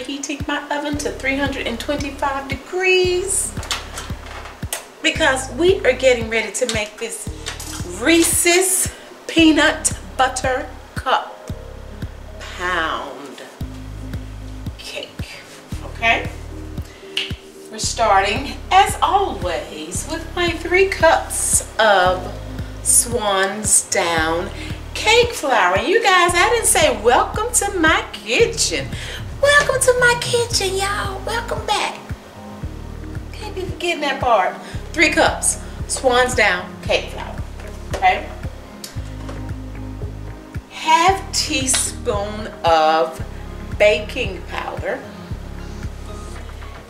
preheating my oven to 325 degrees because we are getting ready to make this Reese's peanut butter cup pound cake. Okay, we're starting as always with my 3 cups of Swans down cake flour. And you guys, I didn't say welcome to my kitchen. Welcome to my kitchen, y'all. Welcome back. Can't be forgetting that part. 3 cups Swans down cake flour. Okay, ½ teaspoon of baking powder,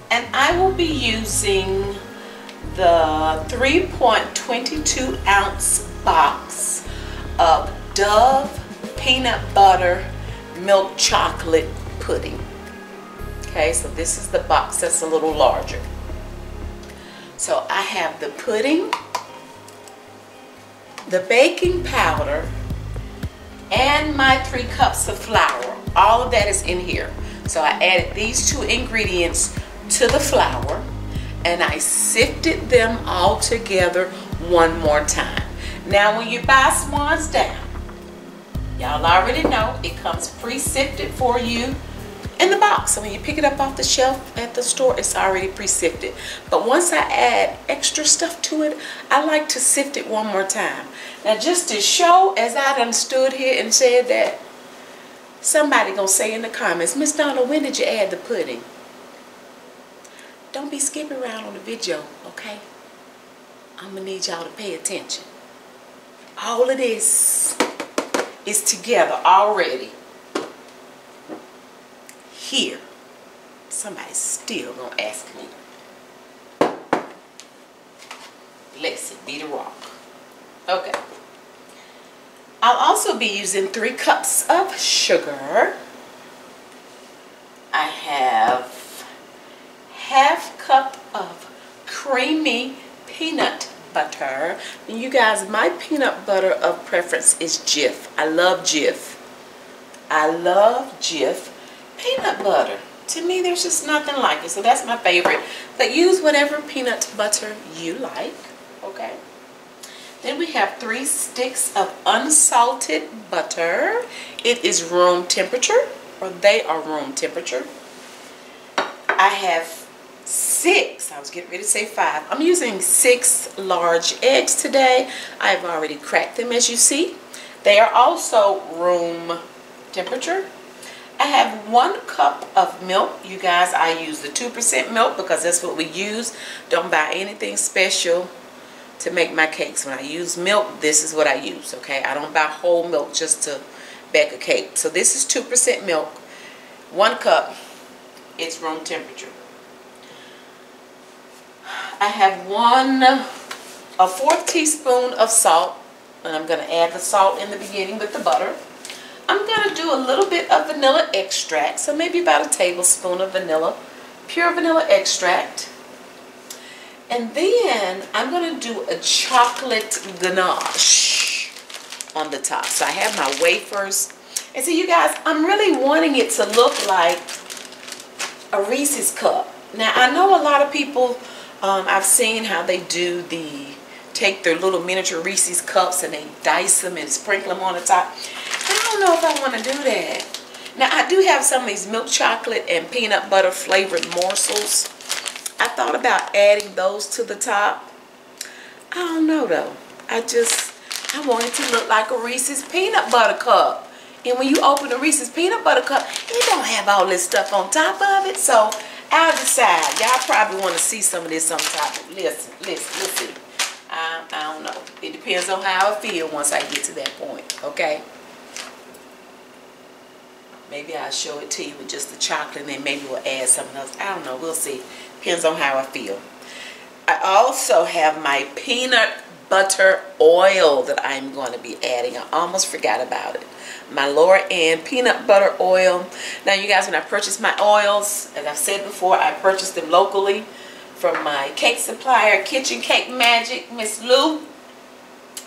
and I will be using the 3.22 ounce box of Dove peanut butter milk chocolate pudding. Okay, so this is the box that's a little larger. So I have the pudding, the baking powder, and my 3 cups of flour. All of that is in here. So I added these 2 ingredients to the flour and I sifted them all together one more time. Now when you buy Swans down, y'all already know it comes pre-sifted for you in the box. So when you pick it up off the shelf at the store, it's already pre-sifted. But once I add extra stuff to it, I like to sift it one more time. Now just to show, as I done stood here and said that, somebody gonna say in the comments, Miss Donna, when did you add the pudding? Don't be skipping around on the video, okay? I'm gonna need y'all to pay attention. All of this is together already. Here, somebody's still gonna ask me. Blessed be the rock. Okay. I'll also be using 3 cups of sugar. I have ½ cup of creamy peanut butter. And you guys, my peanut butter of preference is Jif. I love Jif. I love Jif peanut butter. To me, there's just nothing like it. So that's my favorite. But use whatever peanut butter you like. Okay. Then we have 3 sticks of unsalted butter. It is room temperature, or they are room temperature. I have 6, I was getting ready to say 5. I'm using 6 large eggs today. I've already cracked them, as you see. They are also room temperature. I have 1 cup of milk. You guys, I use the 2% milk because that's what we use. Don't buy anything special to make my cakes. When I use milk, this is what I use, okay? I don't buy whole milk just to bake a cake. So this is 2% milk, 1 cup, it's room temperature. I have a 1/4 teaspoon of salt, and I'm going to add the salt in the beginning with the butter. I'm going to do a little bit of vanilla extract, so maybe about a tablespoon of vanilla, pure vanilla extract. And then I'm going to do a chocolate ganache on the top. So I have my wafers. And so you guys, I'm really wanting it to look like a Reese's cup. Now I know a lot of people, I've seen how they do take their little miniature Reese's cups and they dice them and sprinkle them on the top. I don't know if I want to do that. Now I do have some of these milk chocolate and peanut butter flavored morsels. I thought about adding those to the top. I don't know though. I want it to look like a Reese's peanut butter cup. And when you open a Reese's peanut butter cup, it don't have all this stuff on top of it. So I'll decide. Y'all probably want to see some of this on top. Listen, we'll see. I don't know. It depends on how I feel once I get to that point, okay? Maybe I'll show it to you with just the chocolate and then maybe we'll add something else. I don't know. We'll see. Depends on how I feel. I also have my peanut butter oil that I'm going to be adding. I almost forgot about it. My Laura Ann peanut butter oil. Now you guys, when I purchase my oils, as I've said before, I purchased them locally from my cake supplier, Kitchen Cake Magic, Miss Lou.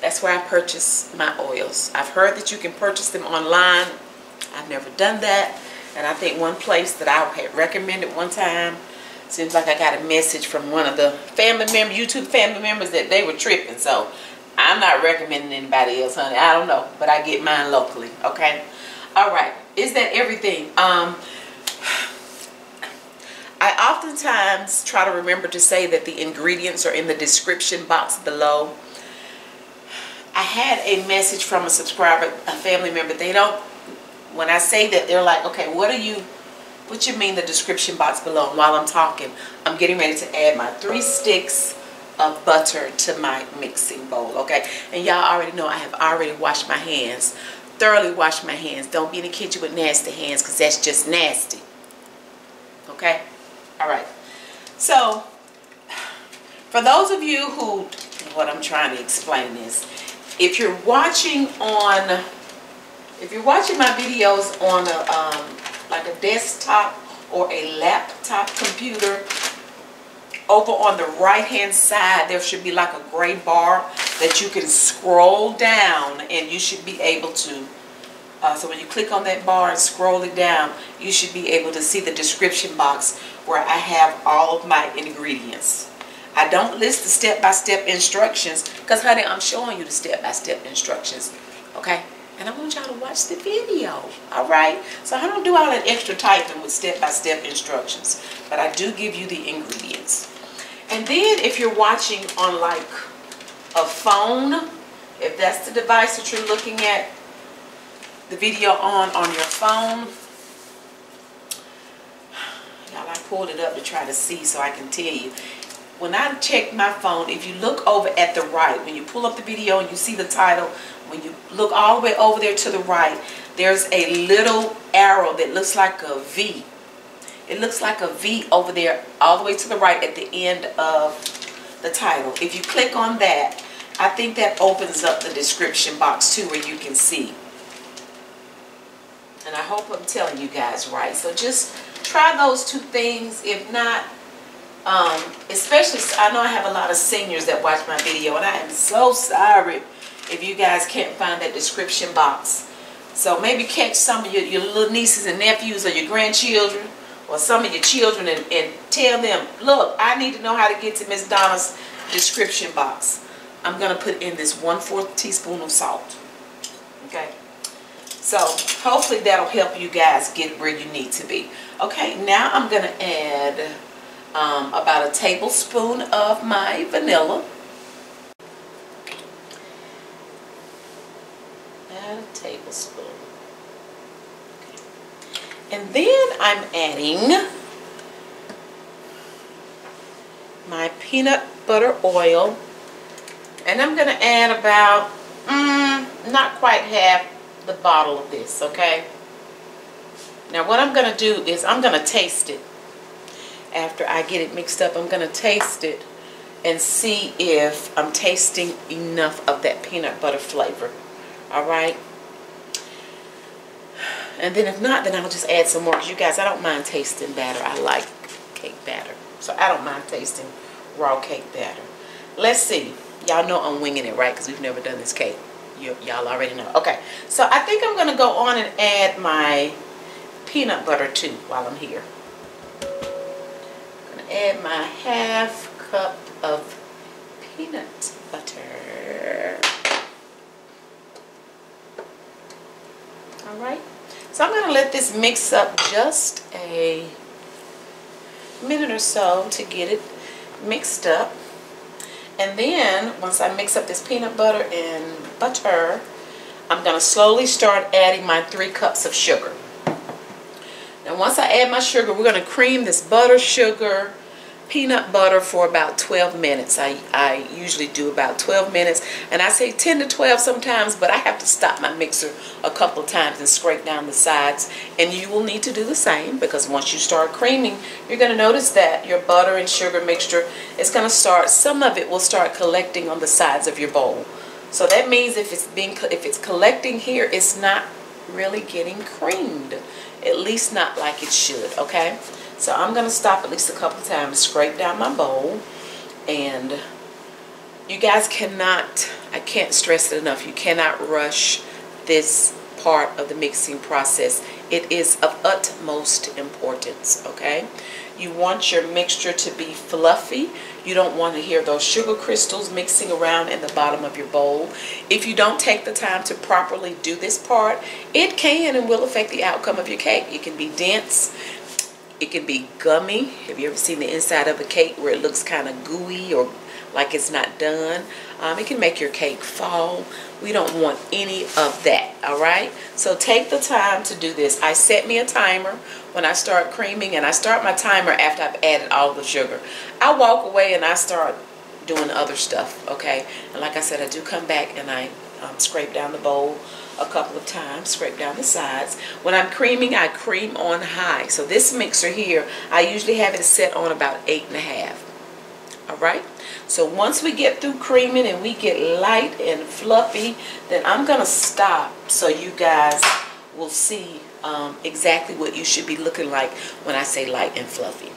That's where I purchase my oils. I've heard that you can purchase them online. I've never done that. And I think one place that I had recommended one time, seems like I got a message from one of the family members, YouTube family members, that they were tripping. So I'm not recommending anybody else, honey. I don't know, but I get mine locally, okay? All right, is that everything? I oftentimes try to remember to say that the ingredients are in the description box below. I had a message from a subscriber, a family member. They don't, when I say that, they're like, okay, what you mean the description box below? And while I'm talking, I'm getting ready to add my 3 sticks of butter to my mixing bowl, okay? And y'all already know I have already washed my hands, thoroughly washed my hands. Don't be in the kitchen with nasty hands, because that's just nasty, okay? All right, so for those of you who, what I'm trying to explain is, if you're watching my videos on a like a desktop or a laptop computer, over on the right hand side there should be like a gray bar that you can scroll down, and you should be able to so when you click on that bar and scroll it down, you should be able to see the description box where I have all of my ingredients. I don't list the step-by-step instructions because, honey, I'm showing you the step-by-step instructions, okay? And I want y'all to watch the video, all right? So I don't do all that extra typing with step-by-step instructions, but I do give you the ingredients. And then if you're watching on like a phone, if that's the device that you're looking at the video on your phone, y'all, I pulled it up to try to see so I can tell you. When I check my phone, if you look over at the right, when you pull up the video and you see the title, when you look all the way over there to the right, there's a little arrow that looks like a V. It looks like a V over there all the way to the right at the end of the title. If you click on that, I think that opens up the description box too, where you can see. And I hope I'm telling you guys right. So just try those 2 things. If not, especially, I know I have a lot of seniors that watch my video, and I am so sorry if you guys can't find that description box. So maybe catch some of your little nieces and nephews, or your grandchildren, or some of your children, and tell them, look, I need to know how to get to Miss Donna's description box. I'm going to put in this 1/4 teaspoon of salt, okay? So hopefully that'll help you guys get where you need to be. Okay, now I'm going to add about a tablespoon of my vanilla. Add a tablespoon. Okay. And then I'm adding my peanut butter oil. And I'm going to add about, not quite half the bottle of this, okay? Now what I'm going to do is I'm going to taste it. After I get it mixed up, I'm going to taste it and see if I'm tasting enough of that peanut butter flavor. All right? And then if not, then I'll just add some more. Because you guys, I don't mind tasting batter. I like cake batter. So I don't mind tasting raw cake batter. Let's see. Y'all know I'm winging it, right? Because we've never done this cake. Y'all already know. Okay. So I think I'm going to go on and add my peanut butter too while I'm here. Add my ½ cup of peanut butter. Alright, so I'm going to let this mix up just a minute or so to get it mixed up. And then once I mix up this peanut butter and butter, I'm going to slowly start adding my 3 cups of sugar. And once I add my sugar, we're going to cream this butter, sugar, peanut butter for about 12 minutes. I usually do about 12 minutes. And I say 10 to 12 sometimes, but I have to stop my mixer a couple of times and scrape down the sides. And you will need to do the same, because once you start creaming, you're going to notice that your butter and sugar mixture is going to start, some of it will start collecting on the sides of your bowl. So that means if it's collecting here, it's not really getting creamed. At least not like it should, okay? So I'm going to stop at least a couple times, scrape down my bowl. And you guys cannot, I can't stress it enough, you cannot rush this part of the mixing process. It is of utmost importance, okay? You want your mixture to be fluffy. You don't want to hear those sugar crystals mixing around in the bottom of your bowl. If you don't take the time to properly do this part, it can and will affect the outcome of your cake. It can be dense. It can be gummy. Have you ever seen the inside of a cake where it looks kind of gooey or like it's not done? It can make your cake fall. We don't want any of that, all right? So take the time to do this. I set me a timer when I start creaming, and I start my timer after I've added all the sugar. I walk away and I start doing other stuff, okay? And like I said, I do come back and I scrape down the bowl a couple of times, scrape down the sides. When I'm creaming, I cream on high. So this mixer here, I usually have it set on about 8.5. All right, so once we get through creaming and we get light and fluffy, then I'm gonna stop so you guys will see exactly what you should be looking like when I say light and fluffy.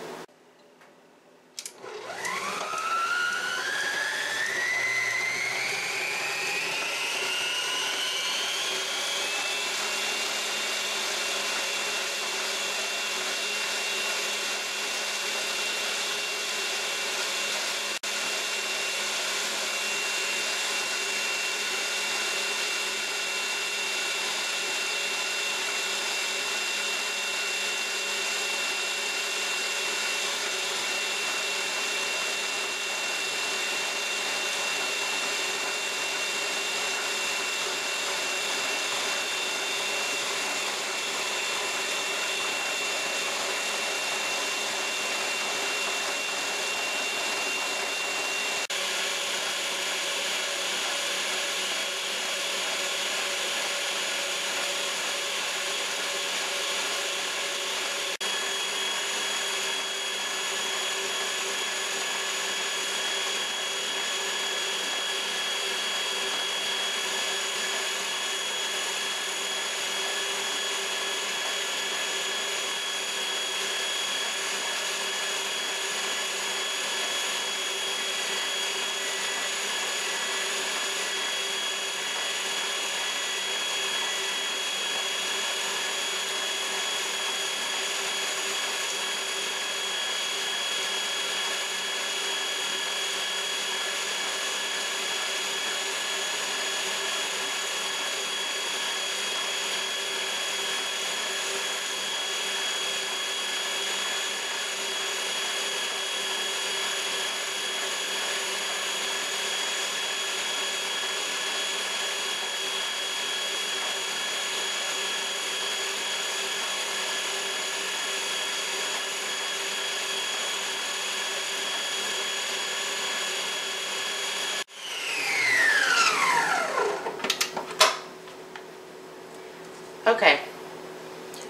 Okay,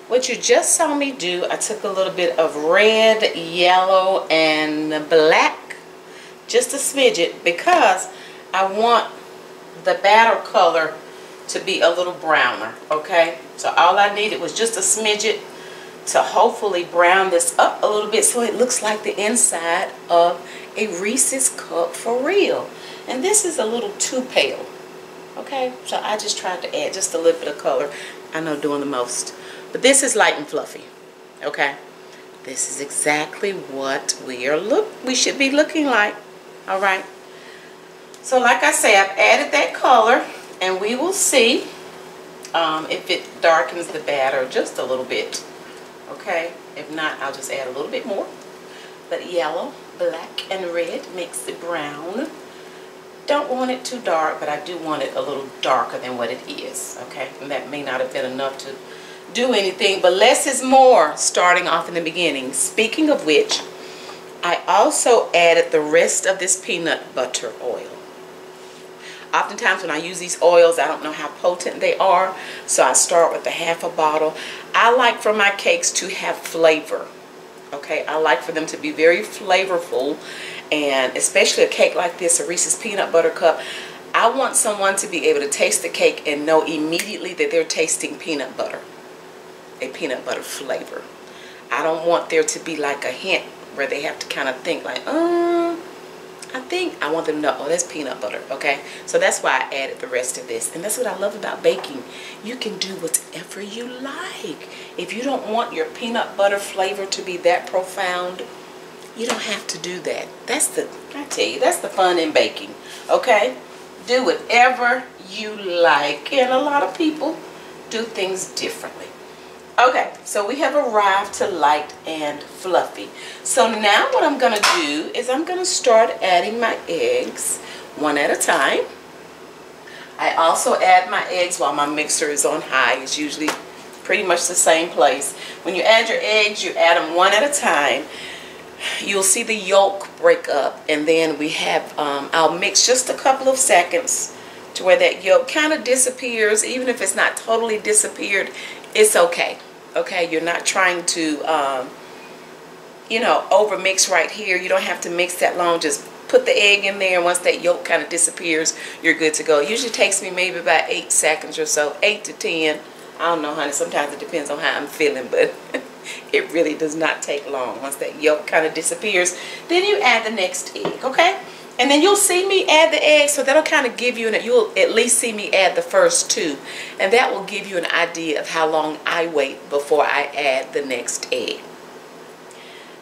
what you just saw me do, I took a little bit of red, yellow, and black, just a smidget, because I want the batter color to be a little browner, okay? So all I needed was just a smidget to hopefully brown this up a little bit so it looks like the inside of a Reese's cup for real. And this is a little too pale, okay? So I just tried to add just a little bit of color. I know doing the most, but this is light and fluffy, okay? This is exactly what we should be looking like, all right? So like I say, I've added that color, and we will see if it darkens the batter just a little bit, okay? If not, I'll just add a little bit more. But yellow, black, and red makes it brown. Don't want it too dark, but I do want it a little darker than what it is, okay? And that may not have been enough to do anything, but less is more starting off in the beginning. Speaking of which, I also added the rest of this peanut butter oil. Oftentimes when I use these oils, I don't know how potent they are, so I start with a half a bottle. I like for my cakes to have flavor, okay? I like for them to be very flavorful. And especially a cake like this, a Reese's peanut butter cup, I want someone to be able to taste the cake and know immediately that they're tasting peanut butter, a peanut butter flavor. I don't want there to be like a hint where they have to kind of think like, I I think I want them to know, oh, that's peanut butter, okay? So that's why I added the rest of this. And that's what I love about baking. You can do whatever you like. If you don't want your peanut butter flavor to be that profound, you don't have to do that. I tell you, that's the fun in baking, okay? Do whatever you like. And a lot of people do things differently. Okay, so we have arrived to light and fluffy. So now what I'm going to do is I'm going to start adding my eggs one at a time. I also add my eggs while my mixer is on high. It's usually pretty much the same place. When you add your eggs, you add them one at a time. You'll see the yolk break up, and then we have, I'll mix just a couple of seconds to where that yolk kind of disappears. Even if it's not totally disappeared, it's okay. Okay, you're not trying to, you know, over mix right here. You don't have to mix that long. Just put the egg in there, and once that yolk kind of disappears, you're good to go. It usually takes me maybe about 8 seconds or so, 8 to 10. I don't know, honey. Sometimes it depends on how I'm feeling, but it really does not take long. Once that yolk kind of disappears, then you add the next egg, okay? And then you'll see me add the eggs, so that'll kind of give you, you'll at least see me add the first 2. And that will give you an idea of how long I wait before I add the next egg.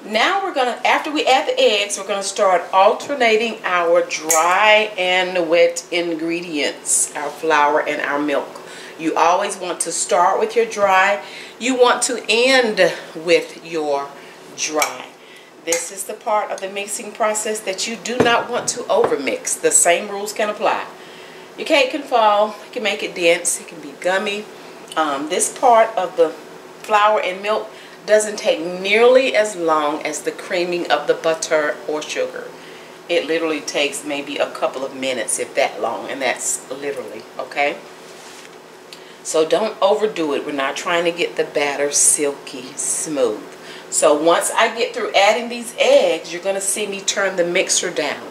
Now we're going to, after we add the eggs, we're going to start alternating our dry and wet ingredients, our flour and our milk. You always want to start with your dry. You want to end with your dry. This is the part of the mixing process that you do not want to overmix. The same rules can apply. Your cake can fall, you can make it dense, it can be gummy. This part of the flour and milk doesn't take nearly as long as the creaming of the butter or sugar. It literally takes maybe a couple of minutes, if that long, and that's literally, okay? So don't overdo it. We're not trying to get the batter silky smooth. So once I get through adding these eggs, you're going to see me turn the mixer down.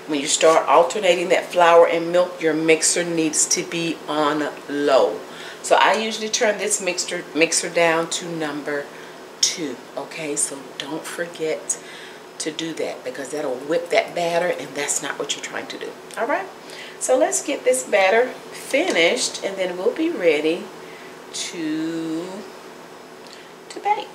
When you start alternating that flour and milk, your mixer needs to be on low. So I usually turn this mixer down to number 2. Okay, so don't forget to do that, because that'll whip that batter, and that's not what you're trying to do. All right, so let's get this batter finished, and then we'll be ready to bake.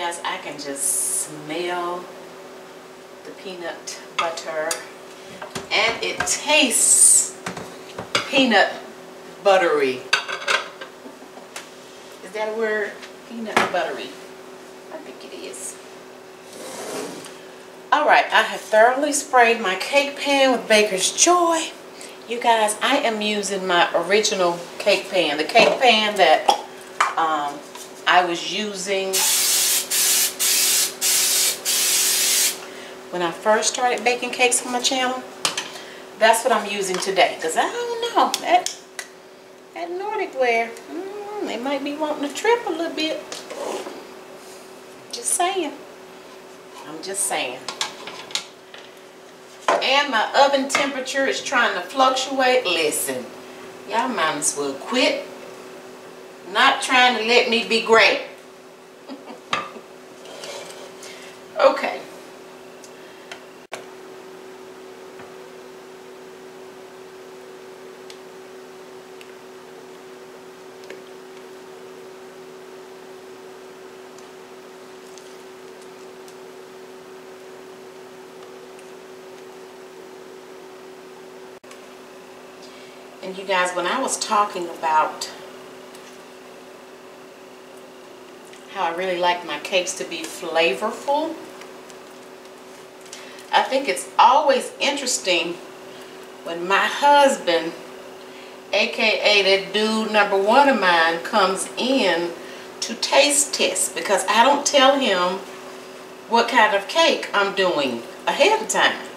guys, I can just smell the peanut butter, and it tastes peanut buttery. Is that a word? Peanut buttery. I think it is. Alright, I have thoroughly sprayed my cake pan with Baker's Joy. You guys, I am using my original cake pan. The cake pan that I was using when I first started baking cakes on my channel. That's what I'm using today. Because I don't know, that Nordic ware, they might be wanting to trip a little bit. Just saying. I'm just saying. And my oven temperature is trying to fluctuate. Listen, y'all might as well quit not trying to let me be great. Okay. And you guys, when I was talking about how I really like my cakes to be flavorful, I think it's always interesting when my husband, aka that dude #1 of mine, comes in to taste test, because I don't tell him what kind of cake I'm doing ahead of time.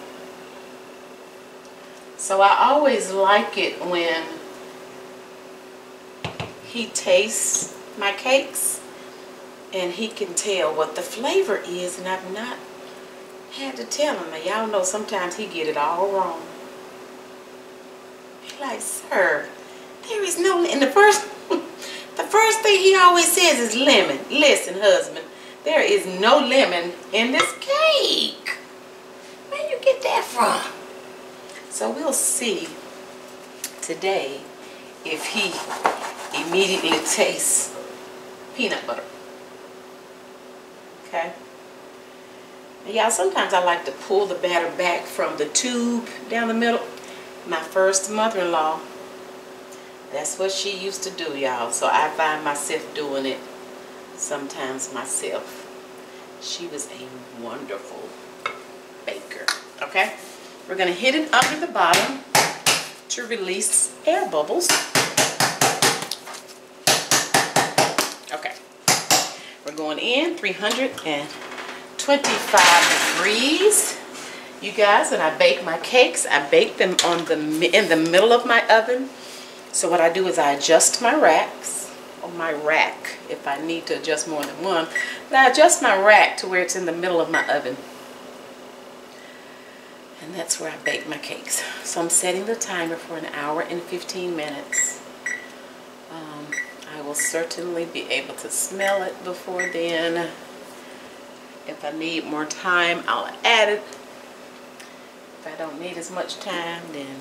So I always like it when he tastes my cakes and he can tell what the flavor is, and I've not had to tell him. Now y'all know sometimes he get it all wrong. He's like, sir, there is no, and the first thing he always says is lemon. Listen, husband, there is no lemon in this cake. Where you get that from? So we'll see today if he immediately tastes peanut butter. Okay? Y'all, sometimes I like to pull the batter back from the tube down the middle. My first mother-in-law, that's what she used to do, y'all. So I find myself doing it sometimes myself. She was a wonderful baker. Okay? We're going to hit it under the bottom to release air bubbles. Okay. We're going in 325 degrees. You guys, when I bake my cakes, I bake them in the middle of my oven. So what I do is I adjust my racks, or my rack, if I need to adjust more than one. But I adjust my rack to where it's in the middle of my oven. And that's where I bake my cakes. So I'm setting the timer for 1 hour and 15 minutes. I will certainly be able to smell it before then. If I need more time, I'll add it. If I don't need as much time, then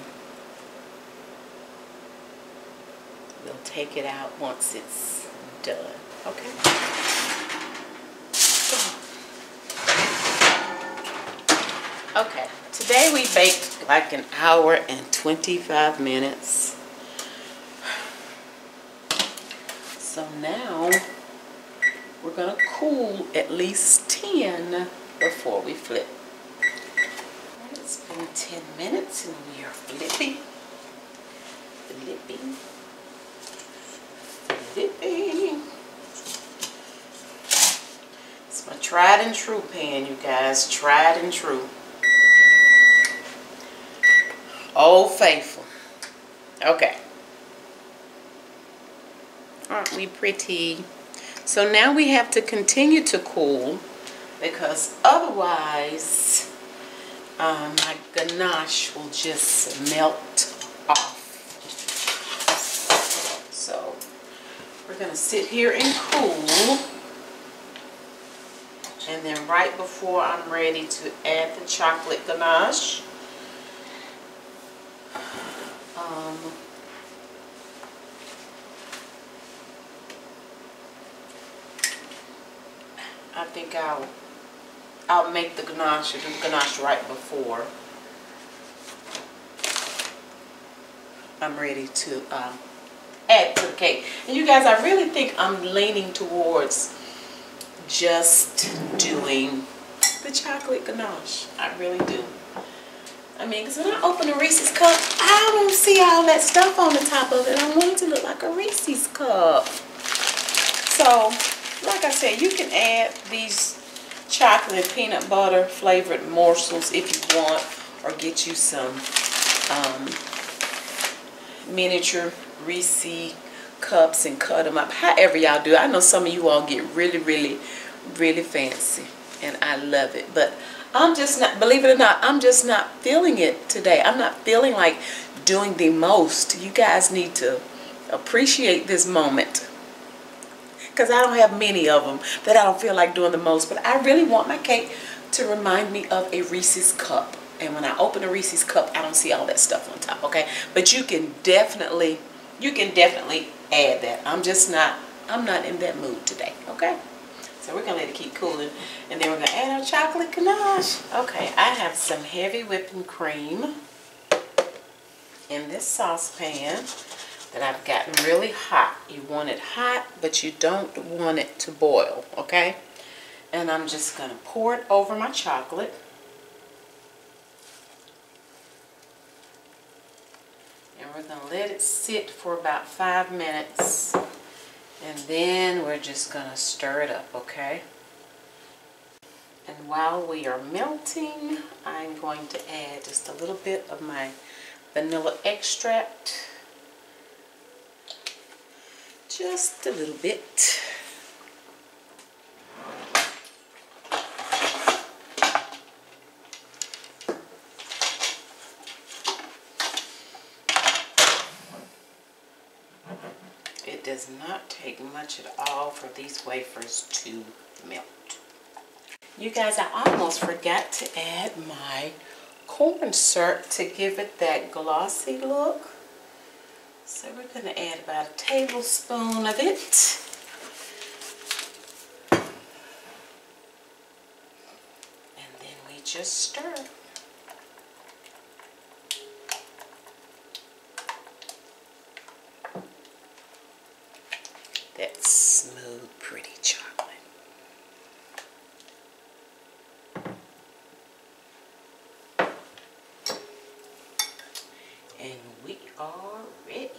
we'll take it out once it's done. Okay? Okay. Today we baked like 1 hour and 25 minutes. So now we're going to cool at least 10 before we flip. It's been 10 minutes and we are flipping. Flipping. Flipping. It's my tried and true pan, you guys. Tried and true. Old Faithful. Okay. Aren't we pretty? So now we have to continue to cool, because otherwise my ganache will just melt off. So we're going to sit here and cool. And then right before I'm ready to add the chocolate ganache, I think I'll make the ganache, do the ganache right before I'm ready to add to the cake. And you guys, I really think I'm leaning towards just doing the chocolate ganache. I really do. I mean, because when I open a Reese's cup, I don't see all that stuff on the top of it. I want it to look like a Reese's cup. So, like I said, you can add these chocolate peanut butter flavored morsels if you want, or get you some miniature Reese cups and cut them up. However y'all do. I know some of you all get really, really, really fancy, and I love it. But I'm just not, believe it or not, I'm just not feeling it today. I'm not feeling like doing the most. You guys need to appreciate this moment, because I don't have many of them that I don't feel like doing the most. But I really want my cake to remind me of a Reese's cup. And when I open a Reese's cup, I don't see all that stuff on top, okay? But you can definitely add that. I'm not in that mood today, okay? So we're gonna let it keep cooling, and then we're gonna add our chocolate ganache. Okay, I have some heavy whipping cream in this saucepan that I've gotten really hot. You want it hot, but you don't want it to boil, okay? And I'm just gonna pour it over my chocolate. And we're gonna let it sit for about 5 minutes. And then we're just gonna stir it up, okay? And while we are melting, I'm going to add just a little bit of my vanilla extract. Just a little bit. It does not take much at all for these wafers to melt. You guys, I almost forgot to add my corn syrup to give it that glossy look. So we're going to add about a tablespoon of it. And then we just stir. That smooth, pretty chocolate. And we are ready.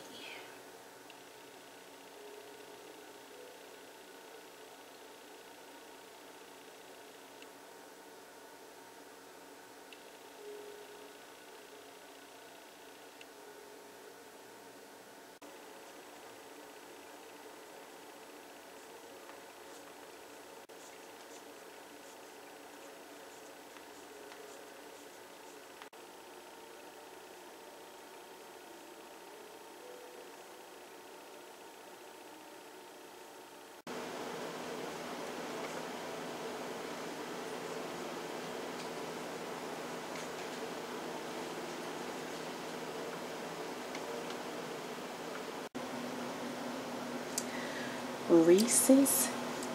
Reese's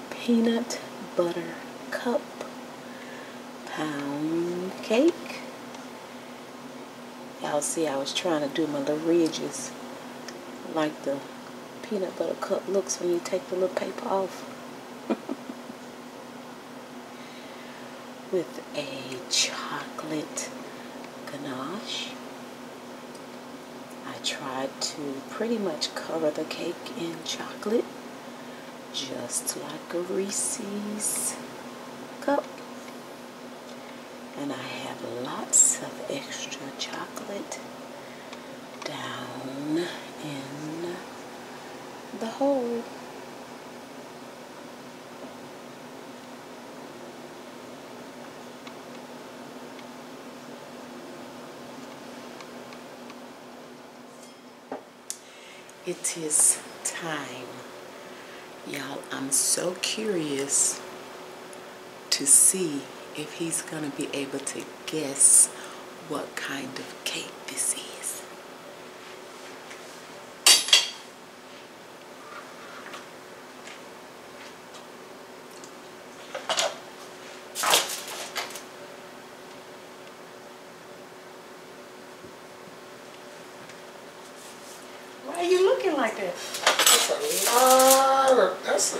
peanut butter cup pound cake. Y'all see I was trying to do my little ridges like the peanut butter cup looks when you take the little paper off. With a chocolate ganache. I tried to pretty much cover the cake in chocolate, just like a Reese's cup. And I have lots of extra chocolate down in the hole. It is time. Y'all, I'm so curious to see if he's going to be able to guess what kind of cake this is. looking like that? That's a lot of, that's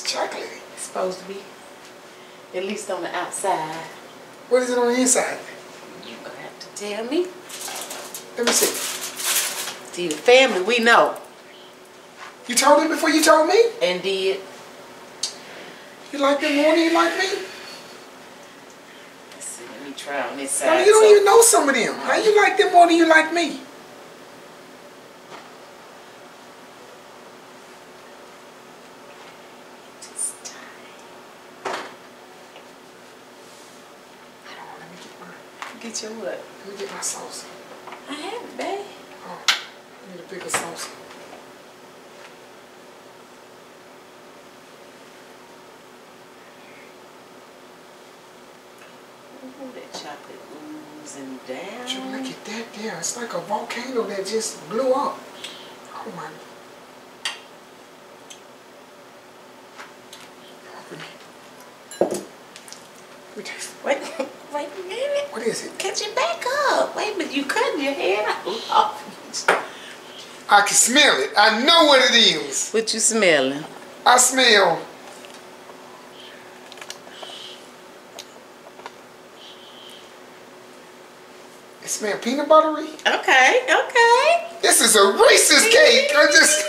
chocolate. It's supposed to be. At least on the outside. What is it on the inside? You're gonna have to tell me. Let me see. See, the family, we know. You told him before you told me? And did. You like them more than you like me? Let's see, let me try on this side. No, you don't even know some of them. How you like them more than you like me? Get your what? Let me get my sauce. I have it, babe. Oh, I need a bigger sauce. Ooh, that chocolate oozing down. But you look at that there. It's like a volcano that just blew up. Oh my. Wait a minute. What is it? Catch it back up. Wait a minute, you cutting your head off. I can smell it. I know what it is. What you smelling? I smell. It smells peanut buttery. Okay, okay. This is a Reese's cake. I just.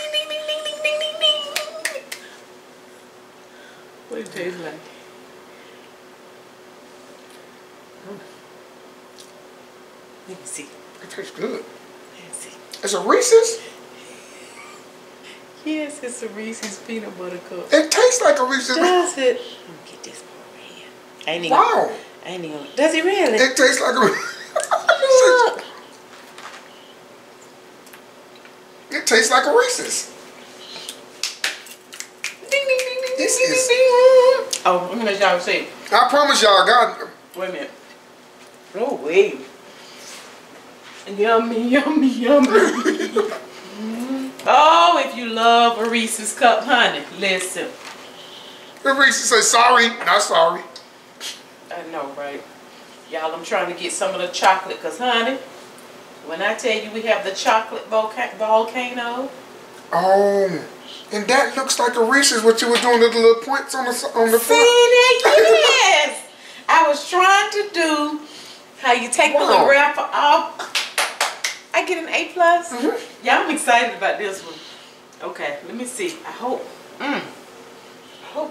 What it tastes like? Let me see. It tastes good. Let me see. It's a Reese's. Yes, it's a Reese's peanut butter cup. It tastes like a Reese's. Does it? Let me get this part right here. I ain't even. Wow. I ain't even. Does it really? It tastes like a Reese's. Look. It tastes like a Reese's. Ding, ding, ding, ding, This ding, is. ding, ding. Oh, let me let y'all see. I promise y'all, God. Wait a minute. Oh, wait. Yummy, yummy, yummy. Oh, if you love a Reese's cup, honey, listen. The Reese's say sorry, not sorry. I know, right? Y'all, I'm trying to get some of the chocolate, because, honey, when I tell you we have the chocolate volcano. Oh, and that looks like a Reese's, what you were doing with the little points on the front. See that? Yes! I was trying to do how you take the little wrapper off. I get an A+. Yeah, I'm excited about this one. Okay, let me see. I hope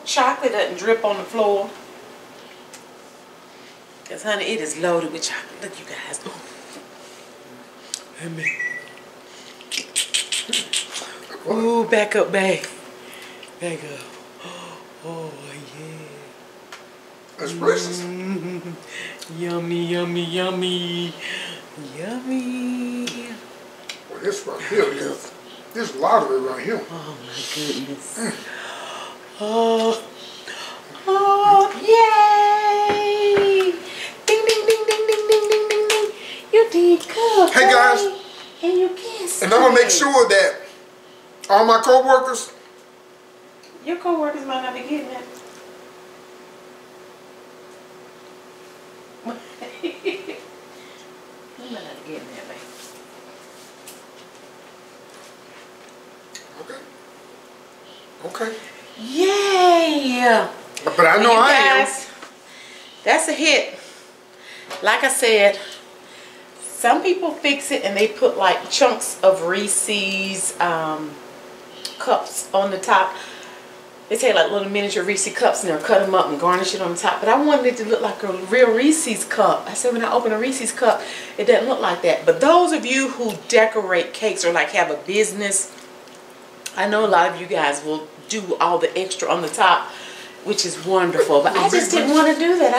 chocolate doesn't drip on the floor. Because, honey, it is loaded with chocolate. Look, you guys. Ooh, back up, babe. Back up. Oh, yeah. That's Reese's. Yummy, yummy, yummy. Yummy. Well, this right here is. There's a lot of it right here. Oh, my goodness. Oh. Oh, yay. Ding, ding, ding, ding, ding, ding, ding, ding, ding. You did good. Hey, guys. And you kissed. And I'm going to make sure that all my co-workers. Your co-workers might not be getting that. You might not be getting that, babe. Okay. Okay. Yay! But I know I am. That's a hit. Like I said, some people fix it and they put like chunks of Reese's cups on the top. They take like little miniature Reese's cups and they'll cut them up and garnish it on the top. But I wanted it to look like a real Reese's cup. I said when I open a Reese's cup, it doesn't look like that. But those of you who decorate cakes or like have a business, I know a lot of you guys will do all the extra on the top, which is wonderful. But I just didn't want to do that.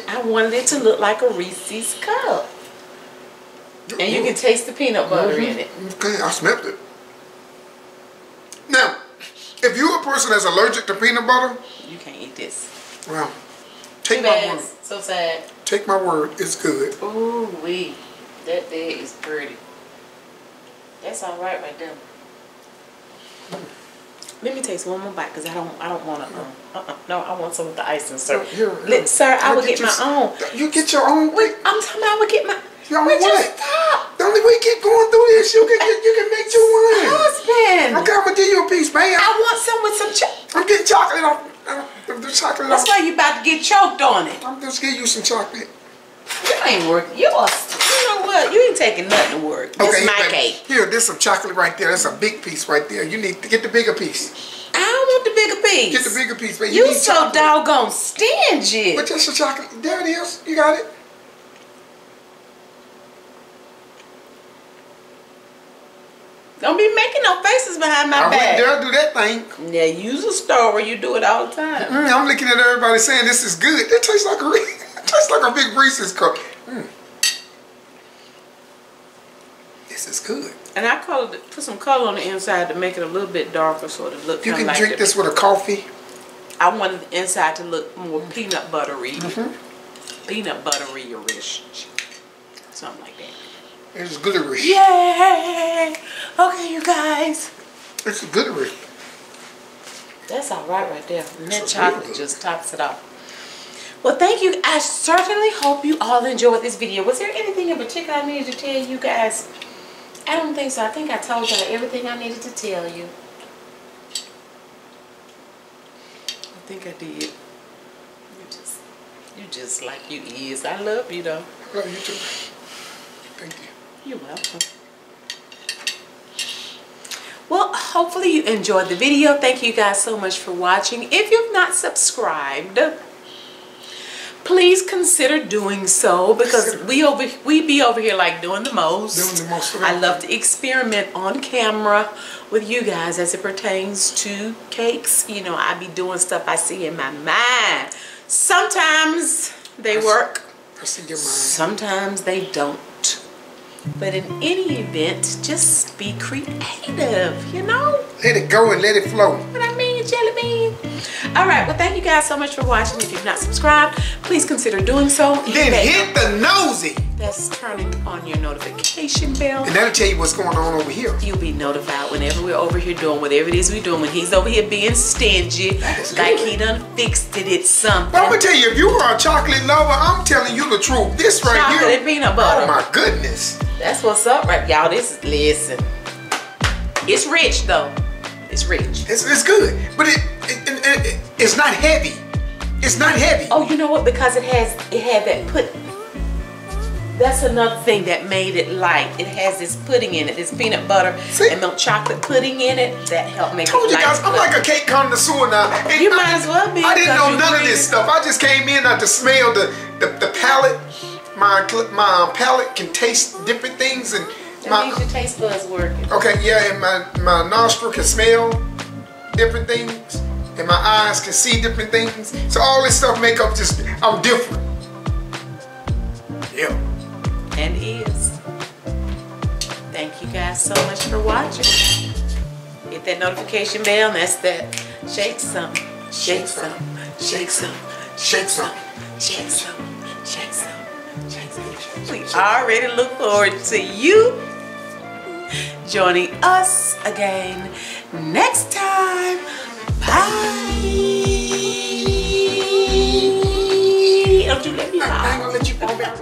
I wanted it to look like a Reese's cup. And you can taste the peanut butter in it. Okay, I smelled it. Now, if you're a person that's allergic to peanut butter, you can't eat this. Well, take my word. So sad. Take my word, it's good. Ooh wee, that there is pretty. That's all right there. Let me taste one more bite because I don't want to. No, I want some of the icing, sir. Sir, I will get my own. You get your own. Wait, I'm talking about I will get my. Your own Wait, what? just stop. Don't Family, we keep going through this. You can make your one. Husband. Okay, I'm gonna give you a piece, man. I want some with some chocolate. I'm getting chocolate off. The chocolate That's off. why you about to get choked on it. I'm just giving you some chocolate. You ain't working. You know what? You ain't taking nothing to work. This is my cake. Here, there's some chocolate right there. That's a big piece right there. You need to get the bigger piece. I don't want the bigger piece. Get the bigger piece, baby. You so chocolate. Doggone stingy. But just the chocolate. There it is. You got it. Don't be making no faces behind my back. I wouldn't dare do that thing. Yeah, use a store where you do it all the time. I'm looking at everybody saying this is good. It tastes like it tastes like a big Reese's cup. This is good. And I put some color on the inside to make it a little bit darker, so it look. You can like drink this with a coffee. I wanted the inside to look more peanut buttery, peanut buttery-ish, something like that. It's glittery. Yay! Okay, you guys. It's glittery. That's all right there. And that chocolate just tops it off. Well, thank you. I certainly hope you all enjoyed this video. Was there anything in particular I needed to tell you guys? I don't think so. I think I told y'all everything I needed to tell you. I think I did. You just like you is. I love you though. I love you too. Thank you. You're welcome. Well, hopefully you enjoyed the video. Thank you guys so much for watching. If you've not subscribed, please consider doing so, because we be over here like doing the most. I love to experiment on camera with you guys as it pertains to cakes. You know, I be doing stuff I see in my mind. Sometimes they work. I see your mind. Sometimes they don't. But in any event, just be creative, you know? Let it go and let it flow. What I mean, jelly bean. Alright, well thank you guys so much for watching. If you've not subscribed, please consider doing so. Then hit the nosy. That's turning on your notification bell. And that'll tell you what's going on over here. You'll be notified whenever we're over here doing whatever it is we're doing. When he's over here being stingy, like he done fixed it something. But I'm gonna tell you, if you are a chocolate lover, I'm telling you the truth. This right here. Chocolate and peanut butter. Oh my goodness. That's what's up, right, y'all. Listen. It's rich though. It's rich. It's good, but it's not heavy. It's not heavy. Oh, you know what? Because it had that that's another thing that made it light. It has this pudding in it, this peanut butter and milk chocolate pudding in it. That helped make it light. I told you guys, I'm like a cake connoisseur now. And you might as well be. I didn't know none of this stuff. I just came in to smell the palate. My palate can taste different things, and that means your taste buds working. Okay, yeah, and my nostril can smell different things, and my eyes can see different things. So all this stuff make up just, I'm different. Yeah. And is. Thank you guys so much for watching. Hit that notification bell, and that's that. Shake some, shake some, shake some, shake some, shake some, shake some. We already look forward to you joining us again next time. Bye. Don't you let me fall. I ain't gonna let you fall back.